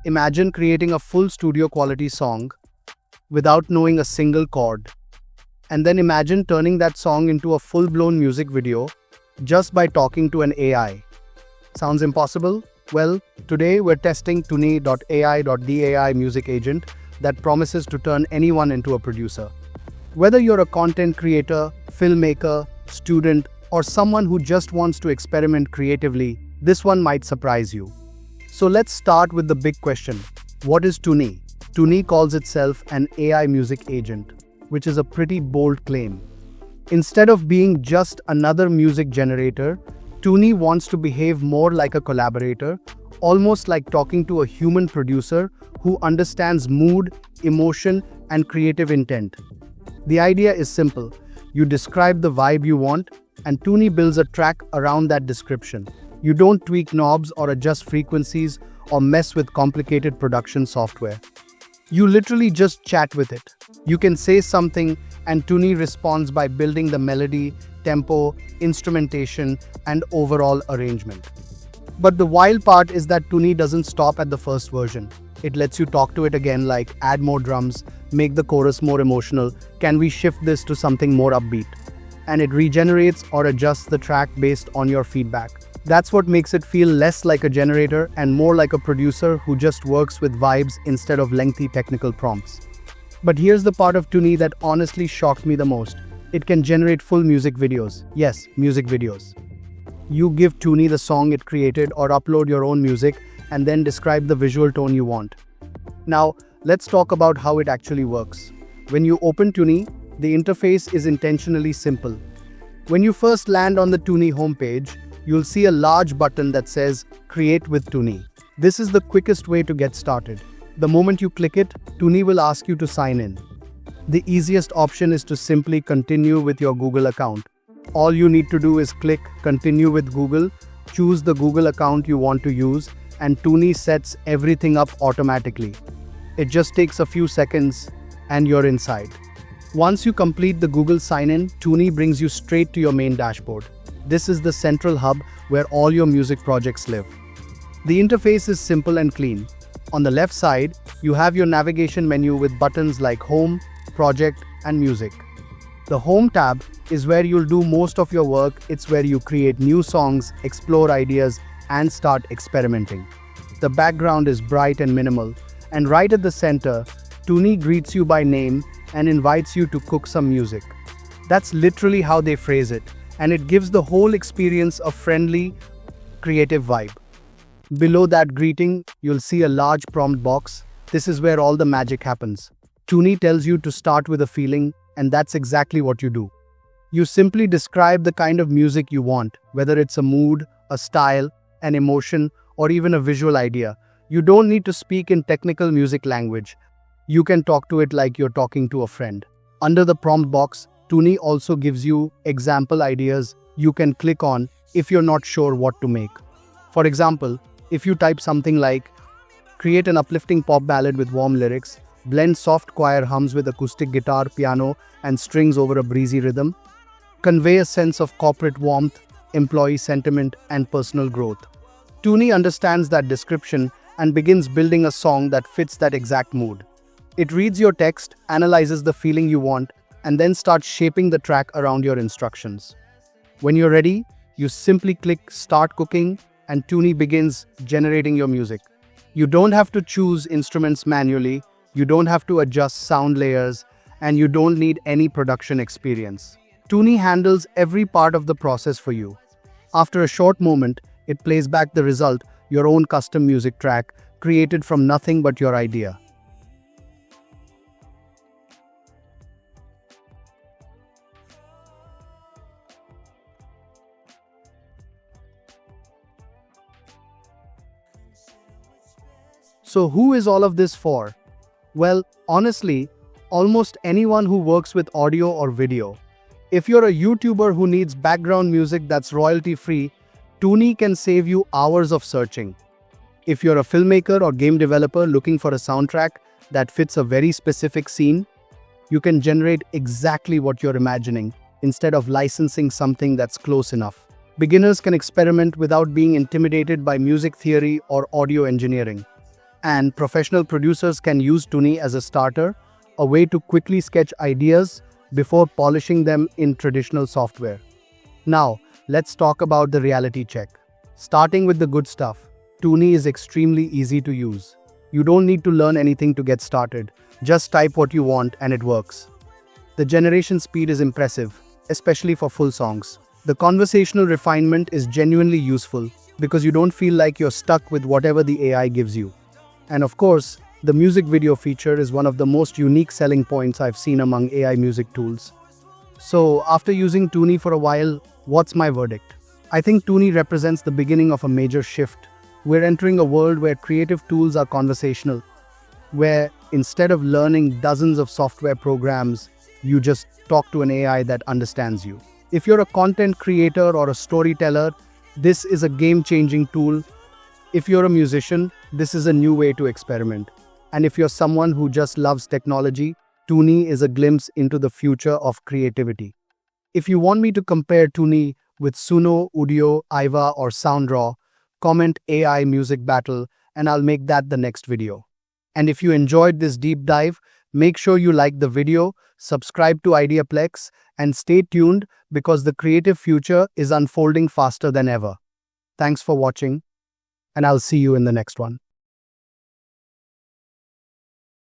Imagine creating a full studio quality song without knowing a single chord. And then imagine turning that song into a full-blown music video just by talking to an AI. Sounds impossible? Well, today we're testing Tunee.ai music agent that promises to turn anyone into a producer. Whether you're a content creator, filmmaker, student, or someone who just wants to experiment creatively, this one might surprise you. So let's start with the big question. What is Tunee? Tunee calls itself an AI music agent, which is a pretty bold claim. Instead of being just another music generator, Tunee wants to behave more like a collaborator, almost like talking to a human producer who understands mood, emotion, and creative intent. The idea is simple. You describe the vibe you want, and Tunee builds a track around that description. You don't tweak knobs or adjust frequencies or mess with complicated production software. You literally just chat with it. You can say something and Tunee responds by building the melody, tempo, instrumentation, and overall arrangement. But the wild part is that Tunee doesn't stop at the first version. It lets you talk to it again, like add more drums, make the chorus more emotional, can we shift this to something more upbeat? And it regenerates or adjusts the track based on your feedback. That's what makes it feel less like a generator and more like a producer who just works with vibes instead of lengthy technical prompts. But here's the part of Tunee that honestly shocked me the most. It can generate full music videos. Yes, music videos. You give Tunee the song it created or upload your own music and then describe the visual tone you want. Now, let's talk about how it actually works. When you open Tunee, the interface is intentionally simple. When you first land on the Tunee homepage, you'll see a large button that says Create with Tunee. This is the quickest way to get started. The moment you click it, Tunee will ask you to sign in. The easiest option is to simply continue with your Google account. All you need to do is click Continue with Google, choose the Google account you want to use, and Tunee sets everything up automatically. It just takes a few seconds and you're inside. Once you complete the Google sign-in, Tunee brings you straight to your main dashboard. This is the central hub where all your music projects live. The interface is simple and clean. On the left side, you have your navigation menu with buttons like Home, Project, and Music. The Home tab is where you'll do most of your work. It's where you create new songs, explore ideas, and start experimenting. The background is bright and minimal, and right at the center, Tunee greets you by name and invites you to cook some music. That's literally how they phrase it, and it gives the whole experience a friendly, creative vibe. Below that greeting, you'll see a large prompt box. This is where all the magic happens. Tunee tells you to start with a feeling, and that's exactly what you do. You simply describe the kind of music you want, whether it's a mood, a style, an emotion, or even a visual idea. You don't need to speak in technical music language. You can talk to it like you're talking to a friend. Under the prompt box, Tunee also gives you example ideas you can click on if you're not sure what to make. For example, if you type something like, create an uplifting pop ballad with warm lyrics, blend soft choir hums with acoustic guitar, piano, and strings over a breezy rhythm, convey a sense of corporate warmth, employee sentiment, and personal growth. Tunee understands that description and begins building a song that fits that exact mood. It reads your text, analyzes the feeling you want, and then starts shaping the track around your instructions. When you're ready, you simply click Start Cooking, and Tunee begins generating your music. You don't have to choose instruments manually, you don't have to adjust sound layers, and you don't need any production experience. Tunee handles every part of the process for you. After a short moment, it plays back the result, your own custom music track, created from nothing but your idea. So who is all of this for? Well, honestly, almost anyone who works with audio or video. If you're a YouTuber who needs background music that's royalty-free, Tunee can save you hours of searching. If you're a filmmaker or game developer looking for a soundtrack that fits a very specific scene, you can generate exactly what you're imagining instead of licensing something that's close enough. Beginners can experiment without being intimidated by music theory or audio engineering. And professional producers can use Tunee as a starter, a way to quickly sketch ideas before polishing them in traditional software. Now, let's talk about the reality check. Starting with the good stuff, Tunee is extremely easy to use. You don't need to learn anything to get started. Just type what you want and it works. The generation speed is impressive, especially for full songs. The conversational refinement is genuinely useful because you don't feel like you're stuck with whatever the AI gives you. And of course, the music video feature is one of the most unique selling points I've seen among AI music tools. So, after using Tunee for a while, what's my verdict? I think Tunee represents the beginning of a major shift. We're entering a world where creative tools are conversational, where instead of learning dozens of software programs, you just talk to an AI that understands you. If you're a content creator or a storyteller, this is a game-changing tool. If you're a musician, this is a new way to experiment. And if you're someone who just loves technology, Tunee is a glimpse into the future of creativity. If you want me to compare Tunee with Suno, Udio, Iva, or SoundRaw, comment AI music battle and I'll make that the next video. And if you enjoyed this deep dive, make sure you like the video, subscribe to IdeaPlex, and stay tuned because the creative future is unfolding faster than ever. Thanks for watching, and I'll see you in the next one.